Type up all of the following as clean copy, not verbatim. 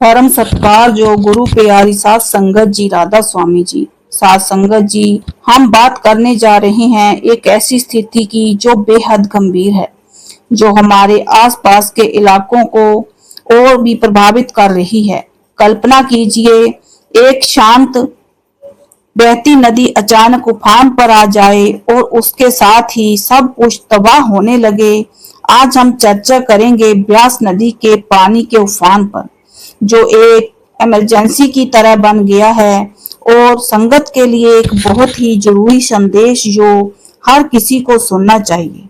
परम सत्कार जो गुरु प्यारी सात संगत जी, राधा स्वामी जी। सात संगत जी, हम बात करने जा रहे हैं एक ऐसी स्थिति की जो बेहद गंभीर है, जो हमारे आसपास के इलाकों को और भी प्रभावित कर रही है। कल्पना कीजिए, एक शांत बहती नदी अचानक उफान पर आ जाए और उसके साथ ही सब कुछ तबाह होने लगे। आज हम चर्चा करेंगे ब्यास नदी के पानी के उफान पर, जो एक इमरजेंसी की तरह बन गया है और संगत के लिए एक बहुत ही जरूरी संदेश जो हर किसी को सुनना चाहिए।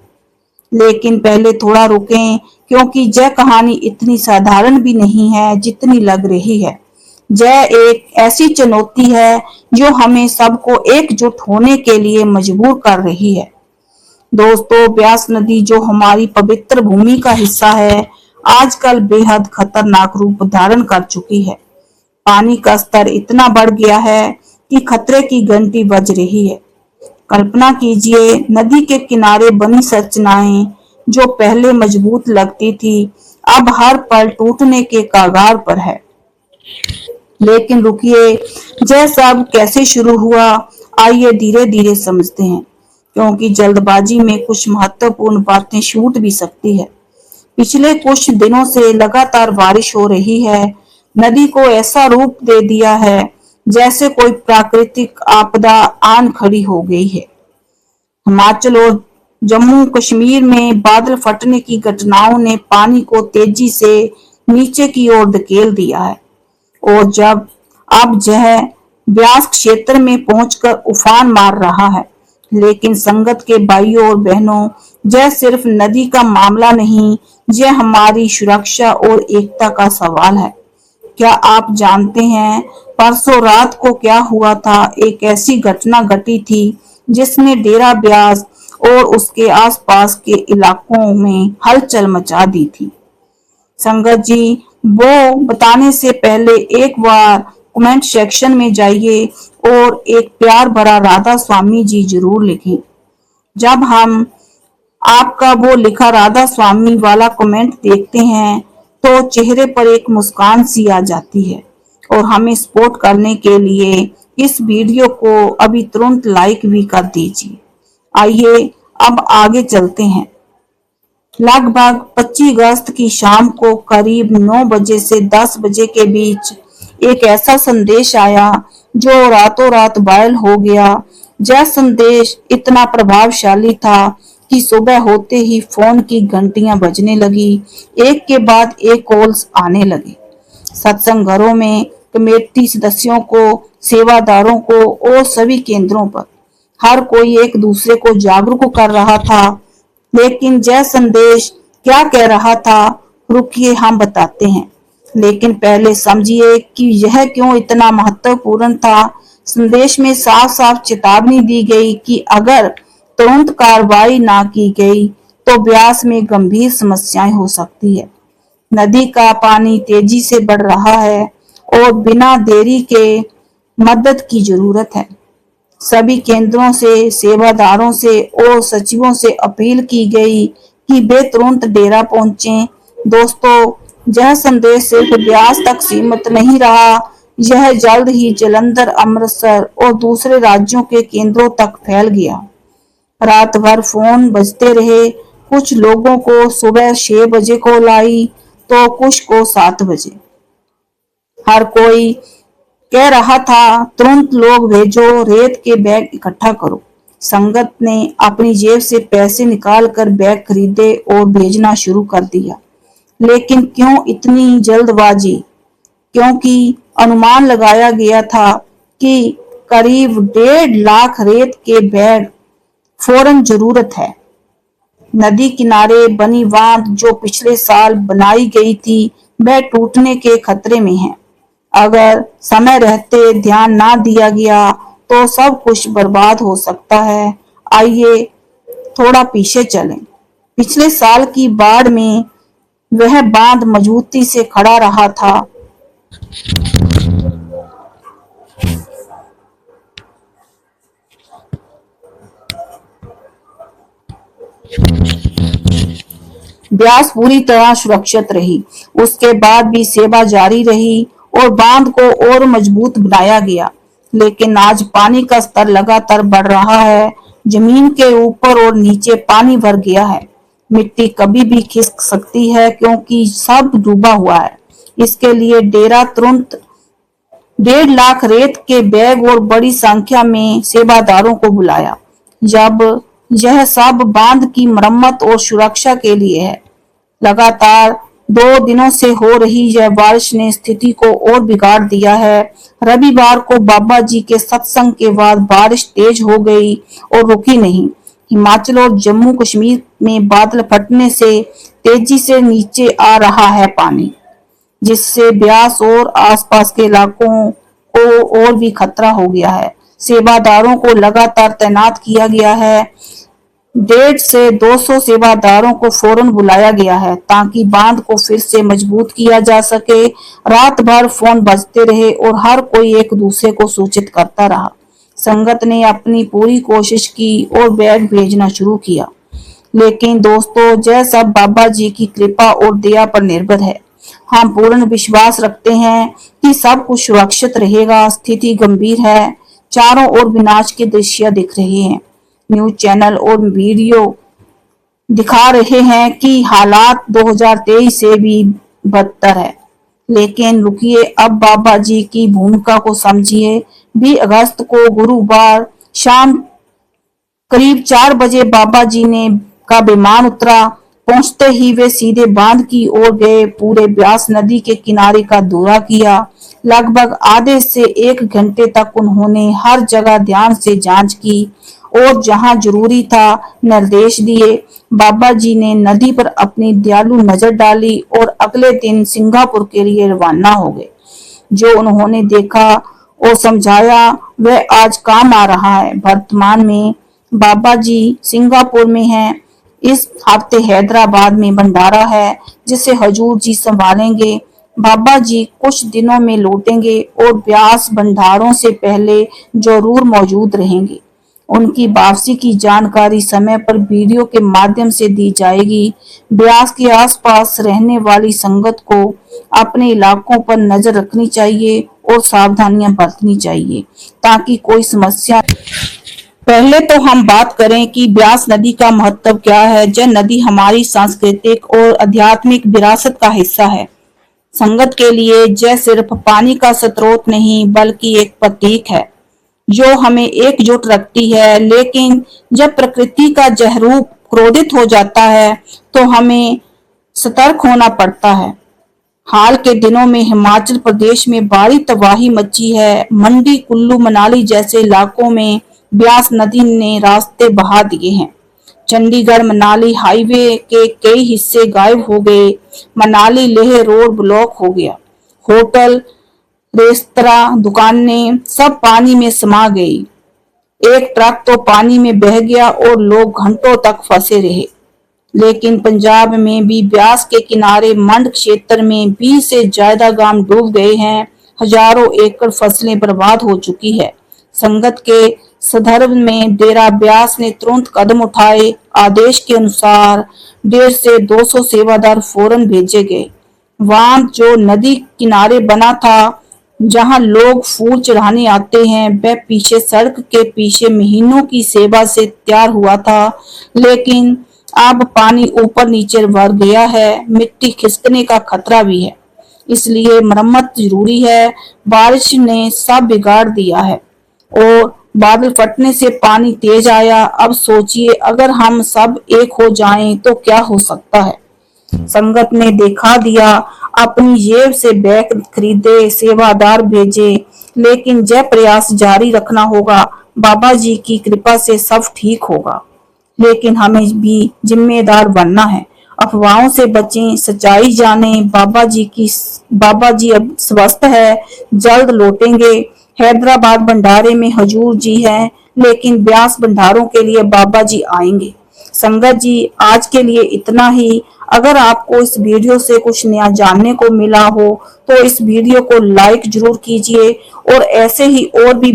लेकिन पहले थोड़ा रुकें, क्योंकि यह कहानी इतनी साधारण भी नहीं है जितनी लग रही है। यह एक ऐसी चुनौती है जो हमें सबको एकजुट होने के लिए मजबूर कर रही है। दोस्तों, ब्यास नदी जो हमारी पवित्र भूमि का हिस्सा है, आजकल बेहद खतरनाक रूप धारण कर चुकी है। पानी का स्तर इतना बढ़ गया है कि खतरे की घंटी बज रही है। कल्पना कीजिए, नदी के किनारे बनी संरचनाएं जो पहले मजबूत लगती थी, अब हर पल टूटने के कगार पर है। लेकिन रुकिए, यह सब कैसे शुरू हुआ? आइए धीरे धीरे समझते हैं, क्योंकि जल्दबाजी में कुछ महत्वपूर्ण बातें छूट भी सकती है। पिछले कुछ दिनों से लगातार बारिश हो रही है। नदी को ऐसा रूप दे दिया है जैसे कोई प्राकृतिक आपदा आन खड़ी हो गई है। हिमाचल और जम्मू कश्मीर में बादल फटने की घटनाओं ने पानी को तेजी से नीचे की ओर धकेल दिया है, और जब अब यह ब्यास क्षेत्र में पहुंचकर उफान मार रहा है। लेकिन संगत के भाइयों और बहनों, यह सिर्फ नदी का मामला नहीं, यह हमारी सुरक्षा और एकता का सवाल है। क्या आप जानते हैं परसों रात को क्या हुआ था? एक ऐसी घटना घटी थी जिसने डेरा ब्यास और उसके आसपास के इलाकों में हलचल मचा दी थी। संगत जी, वो बताने से पहले एक बार कमेंट सेक्शन में जाइए और एक प्यार भरा राधा स्वामी जी जरूर लिखें। जब हम आपका वो लिखा राधा स्वामी वाला कमेंट देखते हैं तो चेहरे पर एक मुस्कान सी आ जाती है। और हमें सपोर्ट करने के लिए इस वीडियो को अभी तुरंत लाइक भी कर दीजिए। आइए अब आगे चलते हैं। लगभग 25 अगस्त की शाम को करीब 9 बजे से 10 बजे के बीच एक ऐसा संदेश आया जो रातों रात वायरल हो गया। यह संदेश इतना प्रभावशाली था कि सुबह होते ही फोन की घंटियां बजने लगी, एक के बाद एक कॉल्स आने लगे। सत्संग घरों में, कमेटी सदस्यों को, सेवादारों को और सभी केंद्रों पर हर कोई एक दूसरे को जागरूक कर रहा था। लेकिन यह संदेश क्या कह रहा था? रुकिए, हम बताते हैं। लेकिन पहले समझिए कि यह क्यों इतना महत्वपूर्ण था। संदेश में साफ साफ चेतावनी दी गई कि अगर तुरंत कार्रवाई ना की गई तो ब्यास में गंभीर समस्याएं हो सकती है। नदी का पानी तेजी से बढ़ रहा है और बिना देरी के मदद की जरूरत है। सभी केंद्रों से, सेवादारों से और सचिवों से अपील की गई कि वे तुरंत डेरा पहुंचे। दोस्तों, यह संदेश सिर्फ ब्यास तक सीमित नहीं रहा, यह जल्द ही जालंधर, अमृतसर और दूसरे राज्यों के केंद्रों तक फैल गया। रात भर फोन बजते रहे। कुछ लोगों को सुबह 6 बजे कॉल आई तो कुछ को 7 बजे। हर कोई कह रहा था तुरंत लोग भेजो, रेत के बैग इकट्ठा करो। संगत ने अपनी जेब से पैसे निकालकर बैग खरीदे और भेजना शुरू कर दिया। लेकिन क्यों इतनी जल्दबाजी? क्योंकि अनुमान लगाया गया था कि करीब 1.5 लाख रेत के बैग फौरन जरूरत है। नदी किनारे बनी बांध जो पिछले साल बनाई गई थी, वह टूटने के खतरे में है। अगर समय रहते ध्यान ना दिया गया तो सब कुछ बर्बाद हो सकता है। आइए थोड़ा पीछे चलें। पिछले साल की बाढ़ में वह बांध मजबूती से खड़ा रहा था। ब्यास पूरी तरह सुरक्षित रही। उसके बाद भी सेवा जारी रही और बांध को और मजबूत बनाया गया। लेकिन आज पानी का स्तर लगातार बढ़ रहा है। जमीन के ऊपर और नीचे पानी भर गया है। मिट्टी कभी भी खिसक सकती है क्योंकि सब डूबा हुआ है। इसके लिए डेरा तुरंत 1.5 लाख रेत के बैग और बड़ी संख्या में सेवादारों को बुलाया। जब यह सब बांध की मरम्मत और सुरक्षा के लिए है। लगातार 2 दिनों से हो रही यह बारिश ने स्थिति को और बिगाड़ दिया है। रविवार को बाबा जी के सत्संग के बाद बारिश तेज हो गई और रुकी नहीं। हिमाचल और जम्मू कश्मीर में बादल फटने से तेजी से नीचे आ रहा है पानी, जिससे ब्यास और आसपास के इलाकों को और भी खतरा हो गया है। सेवादारों को लगातार तैनात किया गया है। 150 से 200 सेवादारों को फौरन बुलाया गया है ताकि बांध को फिर से मजबूत किया जा सके। रात भर फोन बजते रहे और हर कोई एक दूसरे को सूचित करता रहा। संगत ने अपनी पूरी कोशिश की और बैग भेजना शुरू किया। लेकिन दोस्तों, यह सब बाबा जी की कृपा और दया पर निर्भर है। हम पूर्ण विश्वास रखते हैं कि सब कुछ सुरक्षित रहेगा। स्थिति गंभीर है। चारों ओर विनाश के दृश्य दिख रहे हैं। न्यूज चैनल और वीडियो दिखा रहे हैं कि हालात 2023 से भी बदतर है। लेकिन रुकिए, अब बाबा जी की भूमिका को समझिए। 20 अगस्त को गुरुवार शाम करीब 4 बजे बाबा जी ने का विमान उतरा। पहुंचते ही वे सीधे बांध की ओर गए। पूरे ब्यास नदी के किनारे का दौरा किया। लगभग आधे से 1 घंटे तक उन्होंने हर जगह ध्यान से जांच की और जहां जरूरी था निर्देश दिए। बाबा जी ने नदी पर अपनी दयालु नजर डाली और अगले दिन सिंगापुर के लिए रवाना हो गए। जो उन्होंने देखा और समझाया वह आज काम आ रहा है। वर्तमान में बाबा जी सिंगापुर में हैं। इस हफ्ते हैदराबाद में भंडारा है जिसे हजूर जी संभालेंगे। बाबा जी कुछ दिनों में लौटेंगे और ब्यास भंडारों से पहले जरूर मौजूद रहेंगे। उनकी वापसी की जानकारी समय पर वीडियो के माध्यम से दी जाएगी। ब्यास के आसपास रहने वाली संगत को अपने इलाकों पर नजर रखनी चाहिए और सावधानियां बरतनी चाहिए ताकि कोई समस्या। पहले तो हम बात करें कि ब्यास नदी का महत्व क्या है। यह नदी हमारी सांस्कृतिक और आध्यात्मिक विरासत का हिस्सा है। संगत के लिए यह सिर्फ पानी का स्रोत नहीं बल्कि एक प्रतीक है जो हमें एकजुट रखती है। लेकिन जब प्रकृति का यह रूप क्रोधित हो जाता है तो हमें सतर्क होना पड़ता है। हाल के दिनों में हिमाचल प्रदेश में भारी तबाही मची है। मंडी, कुल्लू, मनाली जैसे इलाकों में ब्यास नदी ने रास्ते बहा दिए हैं। चंडीगढ़ मनाली हाईवे के कई हिस्से गायब हो गए। मनाली लेह रोड ब्लॉक हो गया। होटल, रेस्तरां, दुकानें सब पानी में समा गई। एक ट्रक तो पानी में बह गया और लोग घंटों तक फंसे रहे। लेकिन पंजाब में भी ब्यास के किनारे मंड क्षेत्र में 20 से ज्यादा गांव डूब गए हैं। हजारों एकड़ फसलें बर्बाद हो चुकी है। संगत के संदर्भ में डेरा ब्यास ने तुरंत कदम उठाए। आदेश के अनुसार 150 से 200 सेवादार फौरन भेजे गए। बांध जो नदी किनारे बना था, जहां लोग फूल चढ़ाने आते हैं, वह पीछे सड़क के पीछे महीनों की सेवा से तैयार हुआ था। लेकिन अब पानी ऊपर नीचे भर गया है। मिट्टी खिसकने का खतरा भी है, इसलिए मरम्मत जरूरी है। बारिश ने सब बिगाड़ दिया है और बादल फटने से पानी तेज आया। अब सोचिए अगर हम सब एक हो जाएं तो क्या हो सकता है। संगत ने दिखा दिया, अपनी जेब से बैग खरीदे, सेवादार भेजे, लेकिन यह प्रयास जारी रखना होगा। बाबा जी की कृपा से सब ठीक होगा, लेकिन हमें भी जिम्मेदार बनना है। अफवाहों से बचें, सच्चाई जाने। बाबा जी अब स्वस्थ है, जल्द लौटेंगे। हैदराबाद भंडारे में हजूर जी हैं, लेकिन ब्यास भंडारों के लिए बाबा जी आएंगे। संगत जी, आज के लिए इतना ही। अगर आपको इस वीडियो से कुछ नया जानने को मिला हो तो इस वीडियो को लाइक जरूर कीजिए और ऐसे ही और भी